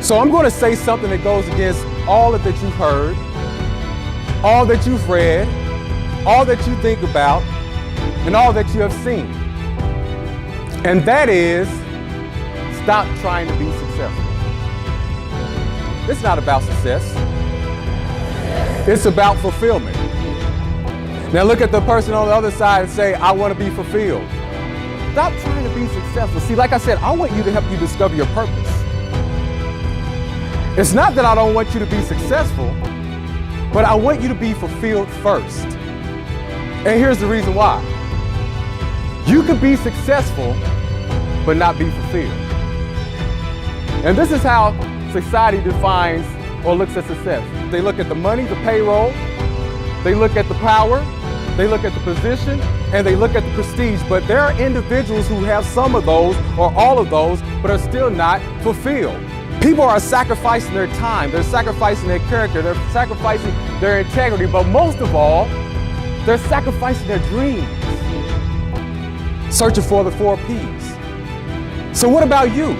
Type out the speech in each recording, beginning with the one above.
So I'm going to say something that goes against all that you've heard, all that you've read, all that you think about, and all that you have seen. And that is, stop trying to be successful. It's not about success. It's about fulfillment. Now look at the person on the other side and say, I want to be fulfilled. Stop trying to be successful. See, like I said, I want you to help you discover your purpose. It's not that I don't want you to be successful, but I want you to be fulfilled first. And here's the reason why. You could be successful, but not be fulfilled. And this is how society defines or looks at success. They look at the money, the payroll, they look at the power, they look at the position, and they look at the prestige. But there are individuals who have some of those or all of those, but are still not fulfilled. People are sacrificing their time, they're sacrificing their character, they're sacrificing their integrity, but most of all, they're sacrificing their dreams, searching for the 4 P's. So what about you?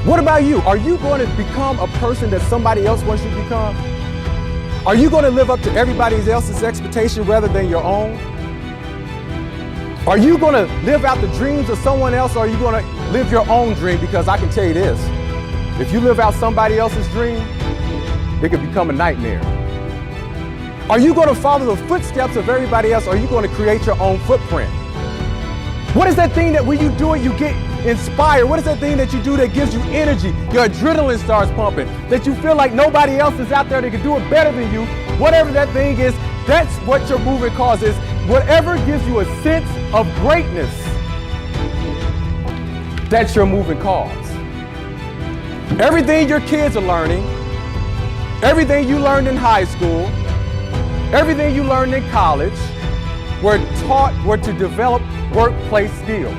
What about you? Are you going to become a person that somebody else wants you to become? Are you going to live up to everybody else's expectation rather than your own? Are you going to live out the dreams of someone else, or are you going to live your own dream? Because I can tell you this, if you live out somebody else's dream, it could become a nightmare. Are you going to follow the footsteps of everybody else, or are you going to create your own footprint? What is that thing that when you do it, you get inspired? What is that thing that you do that gives you energy? Your adrenaline starts pumping, that you feel like nobody else is out there that can do it better than you. Whatever that thing is, that's what your movement cause is. Whatever gives you a sense of greatness, that's your movement cause. Everything your kids are learning, everything you learned in high school, everything you learned in college, were to develop workplace skills.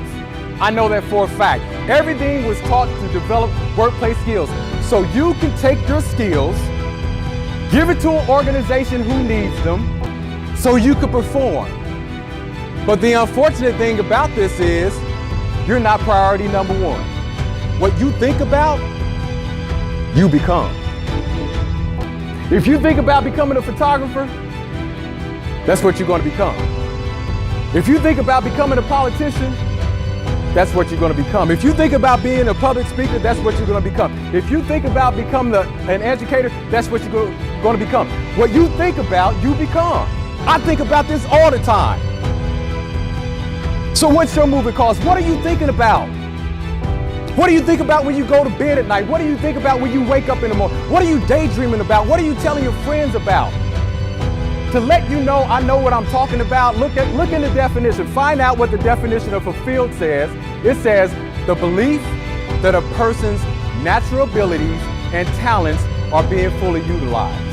I know that for a fact. Everything was taught to develop workplace skills. So you can take your skills, give it to an organization who needs them, so you can perform. But the unfortunate thing about this is, you're not priority number 1. What you think about, you become. If you think about becoming a photographer, that's what you're going to become. If you think about becoming a politician, that's what you're going to become. If you think about being a public speaker, that's what you're going to become. If you think about becoming an educator, that's what you're going to become. What you think about, you become. I think about this all the time. So what's your movement cause? What are you thinking about? What do you think about when you go to bed at night? What do you think about when you wake up in the morning? What are you daydreaming about? What are you telling your friends about? To let you know I know what I'm talking about, look in the definition. Find out what the definition of fulfilled says. It says the belief that a person's natural abilities and talents are being fully utilized.